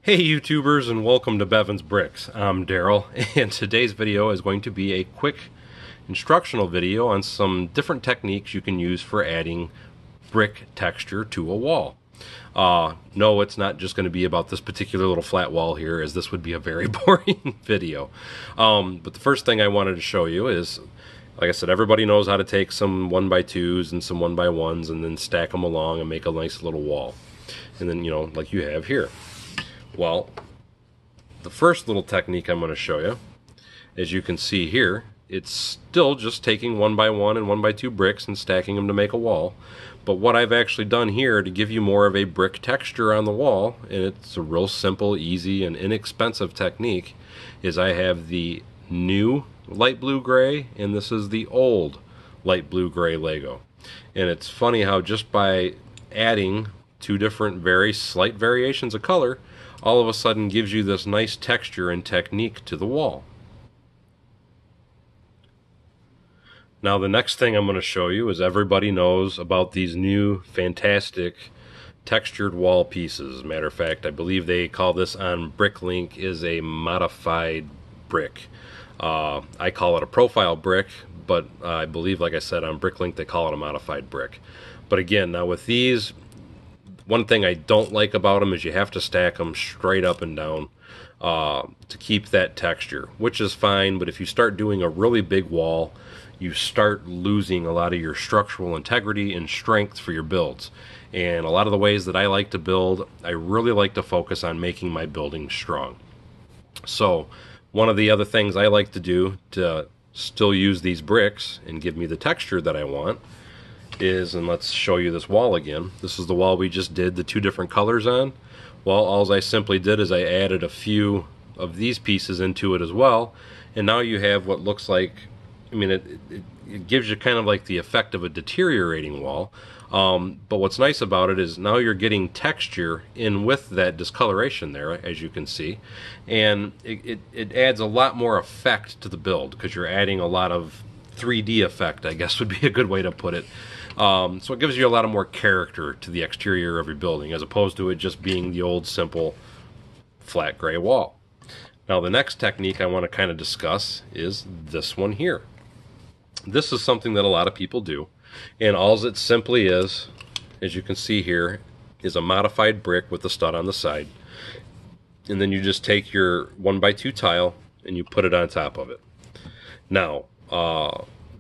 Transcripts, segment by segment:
Hey YouTubers, and welcome to Bevins Bricks. I'm Daryl, and today's video is going to be a quick instructional video on some different techniques you can use for adding brick texture to a wall. No, it's not just going to be about this particular little flat wall here, as this would be a very boring video. But the first thing I wanted to show you is, like I said, everybody knows how to take some 1x2s and some 1x1s and then stack them along and make a nice little wall. And then, like you have here. Well, the first little technique I'm going to show you, as you can see here, it's still just taking 1x1 and 1x2 bricks and stacking them to make a wall. But what I've actually done here to give you more of a brick texture on the wall, and it's a real simple, easy, and inexpensive technique, is I have the new light blue gray and this is the old light blue gray Lego. And it's funny how just by adding two different very slight variations of color, all of a sudden gives you this nice texture and technique to the wall. Now the next thing I'm going to show you is, everybody knows about these new fantastic textured wall pieces. Matter of fact, I believe they call this on BrickLink is a modified brick. I call it a profile brick, but I believe, like I said, on BrickLink they call it a modified brick. But again, now with these, one thing I don't like about them is you have to stack them straight up and down to keep that texture, which is fine, but if you start doing a really big wall, you start losing a lot of your structural integrity and strength for your builds. And a lot of the ways that I like to build, I really like to focus on making my building strong. So one of the other things I like to do to still use these bricks and give me the texture that I want is, and let's show you this wall again. This is the wall we just did the two different colors on. Well, all I simply did is I added a few of these pieces into it as well, and now you have what looks like, I mean, it gives you kind of like the effect of a deteriorating wall. But what's nice about it is now you're getting texture in with that discoloration there, as you can see, and it adds a lot more effect to the build because you're adding a lot of 3D effect, I guess would be a good way to put it. So it gives you a lot of more character to the exterior of your building, as opposed to it just being the old simple flat gray wall. Now the next technique I want to kind of discuss is this one here. This is something that a lot of people do, and all it simply is, as you can see here, is a modified brick with a stud on the side, and then you just take your 1x2 tile and you put it on top of it. Now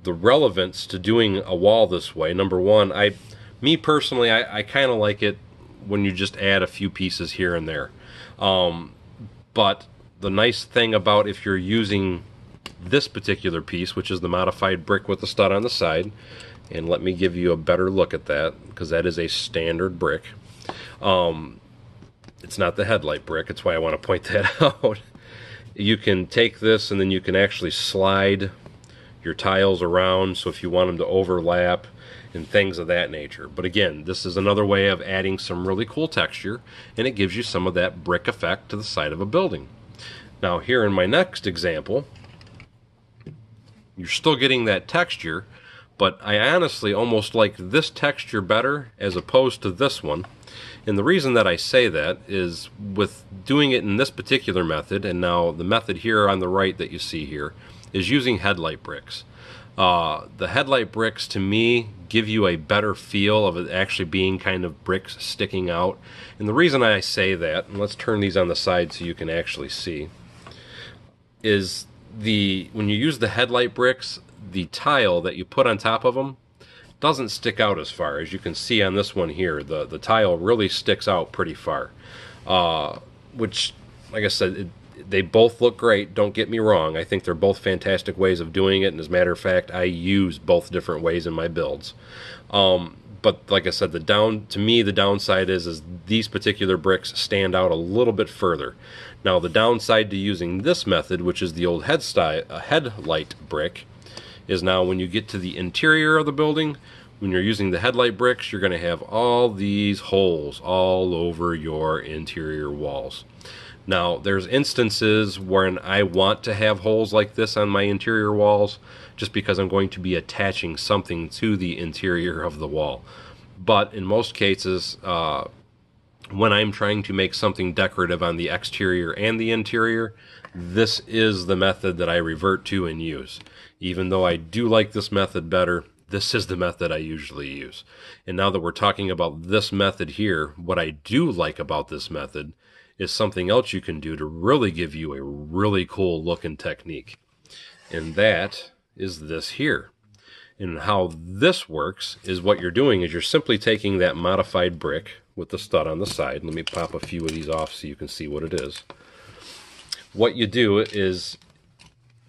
the relevance to doing a wall this way, number one, me personally, I kind of like it when you just add a few pieces here and there. But the nice thing about if you're using this particular piece, which is the modified brick with the stud on the side, and let me give you a better look at that, because that is a standard brick. It's not the Headlight brick, that's why I want to point that out. You can take this and then you can actually slide your tiles around, so if you want them to overlap and things of that nature. But again, this is another way of adding some really cool texture, and it gives you some of that brick effect to the side of a building. Now here in my next example, you're still getting that texture, but I honestly almost like this texture better as opposed to this one. And the reason that I say that is, with doing it in this particular method, and now the method here on the right that you see here, is using Headlight bricks. The Headlight bricks, to me, give you a better feel of it actually being kind of bricks sticking out. And the reason I say that, and let's turn these on the side so you can actually see, is when you use the Headlight bricks, the tile that you put on top of them doesn't stick out as far. As you can see on this one here, the tile really sticks out pretty far. Which, like I said, they both look great, don't get me wrong. I think they're both fantastic ways of doing it, and as a matter of fact, I use both different ways in my builds. But like I said, to me, the downside is these particular bricks stand out a little bit further. Now the downside to using this method, which is the old Headlight brick, is now when you get to the interior of the building, when you're using the Headlight bricks, you're going to have all these holes all over your interior walls. Now there's instances when I want to have holes like this on my interior walls, just because I'm going to be attaching something to the interior of the wall. But in most cases, when I'm trying to make something decorative on the exterior and the interior, this is the method that I revert to and use. Even though I do like this method better, this is the method I usually use. And now that we're talking about this method here, what I do like about this method is something else you can do to really give you a really cool look and technique. And that is this here. And how this works is what you're doing is you're simply taking that modified brick with the stud on the side. Let me pop a few of these off so you can see what it is. What you do is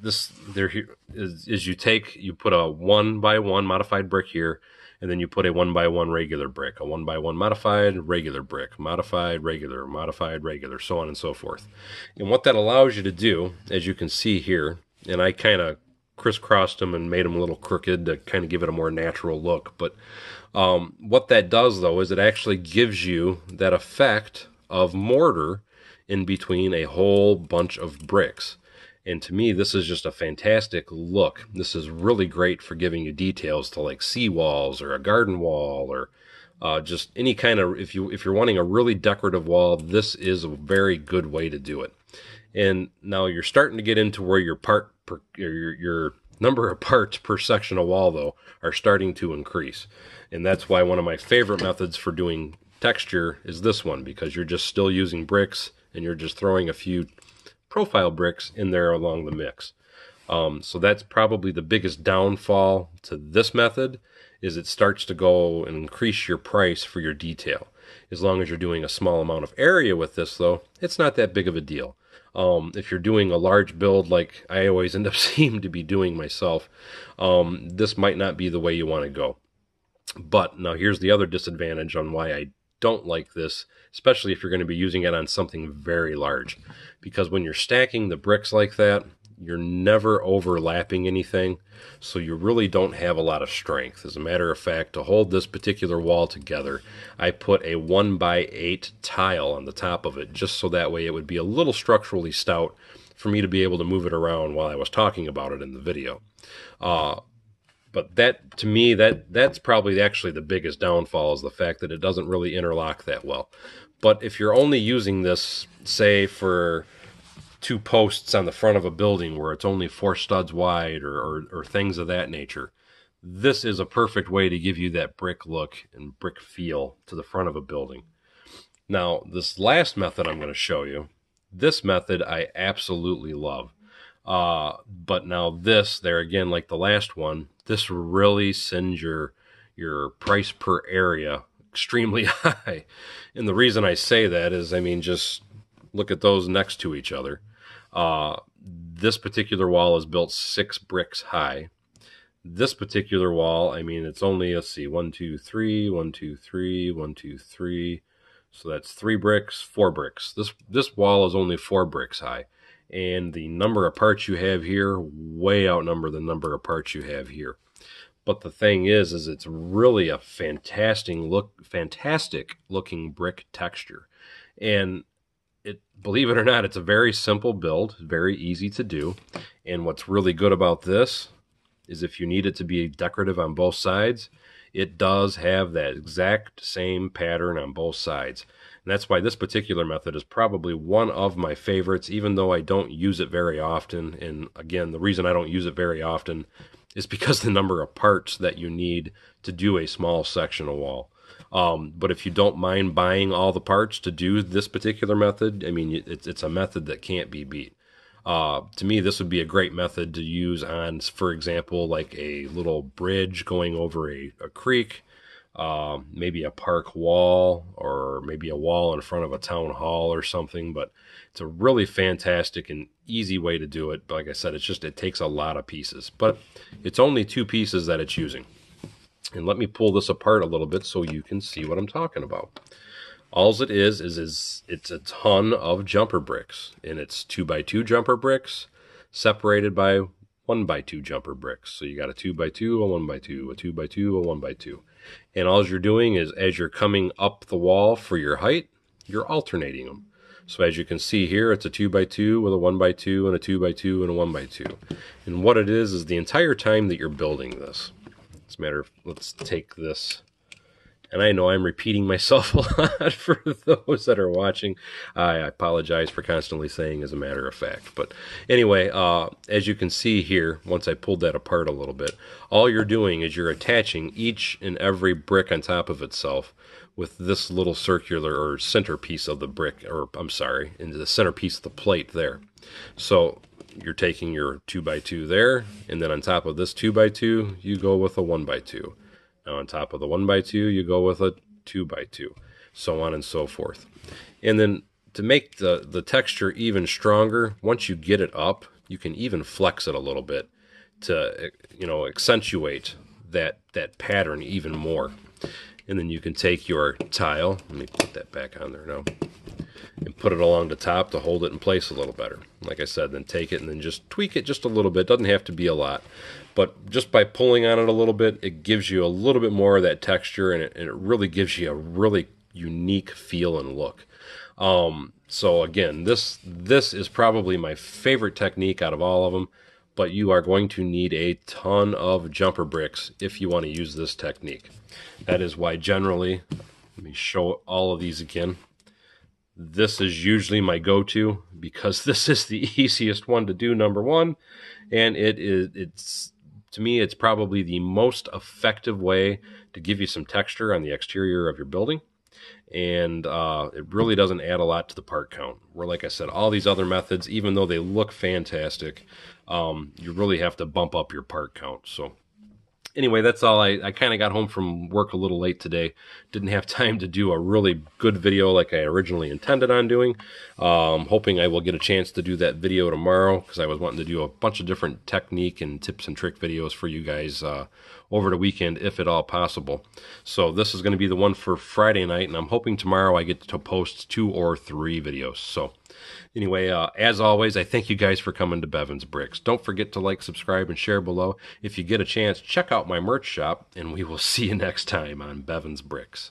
you put a 1x1 modified brick here, and then you put a 1x1 regular brick, a 1x1 modified regular brick, modified regular, so on and so forth. And what that allows you to do, as you can see here, and I kind of crisscrossed them and made them a little crooked to kind of give it a more natural look. But what that does, though, is it actually gives you that effect of mortar in between a whole bunch of bricks. And to me, this is just a fantastic look. This is really great for giving you details to like seawalls or a garden wall or just any kind of, if you're wanting a really decorative wall, this is a very good way to do it. And now you're starting to get into where your number of parts per section of wall, though, are starting to increase. And that's why one of my favorite methods for doing texture is this one, because you're just still using bricks and you're just throwing a few profile bricks in there along the mix. So that's probably the biggest downfall to this method, is it starts to go and increase your price for your detail. As long as you're doing a small amount of area with this, though, it's not that big of a deal. If you're doing a large build like I always end up seeming to be doing myself, this might not be the way you want to go. But now here's the other disadvantage on why I don't like this, especially if you're going to be using it on something very large. Because when you're stacking the bricks like that, you're never overlapping anything, so you really don't have a lot of strength. As a matter of fact, to hold this particular wall together, I put a 1x8 tile on the top of it, just so that way it would be a little structurally stout for me to be able to move it around while I was talking about it in the video. But that, to me, that's probably actually the biggest downfall, is the fact that it doesn't really interlock that well. But if you're only using this, say, for 2 posts on the front of a building where it's only 4 studs wide or things of that nature, this is a perfect way to give you that brick look and brick feel to the front of a building. Now, this last method I'm going to show you, this method I absolutely love. But now this, there again, like the last one, this really sends your price per area extremely high. And the reason I say that is, I mean, just look at those next to each other. This particular wall is built 6 bricks high. This particular wall, I mean, it's only, let's see, 1, 2, 3, 1, 2, 3, 1, 2, 3. So that's 3 bricks, 4 bricks. This wall is only 4 bricks high. And the number of parts you have here way outnumber the number of parts you have here. But the thing is it's really a fantastic looking brick texture. And believe it or not, it's a very simple build, very easy to do. And what's really good about this is if you need it to be decorative on both sides, it does have that exact same pattern on both sides. And that's why this particular method is probably one of my favorites, even though I don't use it very often. And again, the reason I don't use it very often is because the number of parts that you need to do a small section of wall. But if you don't mind buying all the parts to do this particular method, I mean, it's a method that can't be beat. To me, this would be a great method to use on, for example, like a little bridge going over a creek, maybe a park wall, or maybe a wall in front of a town hall or something. But it's a really fantastic and easy way to do it. But like I said, it takes a lot of pieces, but it's only 2 pieces that it's using. And let me pull this apart a little bit so you can see what I'm talking about. All it is it's a ton of jumper bricks, and it's 2x2 jumper bricks separated by 1x2 jumper bricks. So you got a 2x2, a 1x2, a 2x2, a 1x2. And all you're doing is, as you're coming up the wall for your height, you're alternating them. So as you can see here, it's a 2x2 with a 1x2 and a 2x2 and a 1x2. And what it is the entire time that you're building this. As a matter of, let's take this And I know I'm repeating myself a lot for those that are watching. I apologize for constantly saying as a matter of fact. But anyway, as you can see here, once I pulled that apart a little bit, all you're doing is you're attaching each and every brick on top of itself with this little circular or centerpiece of the brick, or I'm sorry, into the centerpiece of the plate there. So you're taking your 2x2 there, and then on top of this 2x2, you go with a 1x2. Now on top of the 1x2, you go with a 2x2, so on and so forth. And then to make the texture even stronger, once you get it up, you can even flex it a little bit to, you know, accentuate that pattern even more. And then you can take your tile, let me put that back on there now, and put it along the top to hold it in place a little better. Like I said, then take it and then just tweak it just a little bit. Doesn't have to be a lot, but just by pulling on it a little bit, it gives you a little bit more of that texture, and it really gives you a really unique feel and look. So again, this is probably my favorite technique out of all of them, but you are going to need a ton of jumper bricks if you want to use this technique. That is why generally, let me show all of these again. This is usually my go-to because this is the easiest one to do, number one, and it's to me, it's probably the most effective way to give you some texture on the exterior of your building. And it really doesn't add a lot to the part count. Where, like I said, all these other methods, even though they look fantastic, you really have to bump up your part count. So anyway, that's all. I kind of got home from work a little late today. Didn't have time to do a really good video like I originally intended on doing. Hoping I will get a chance to do that video tomorrow, because I was wanting to do a bunch of different technique and tips and trick videos for you guys over the weekend, if at all possible. So this is going to be the one for Friday night, and I'm hoping tomorrow I get to post 2 or 3 videos. So anyway, as always, I thank you guys for coming to Bevins Bricks. Don't forget to like, subscribe, and share below. If you get a chance, check out my merch shop, and we will see you next time on Bevins Bricks.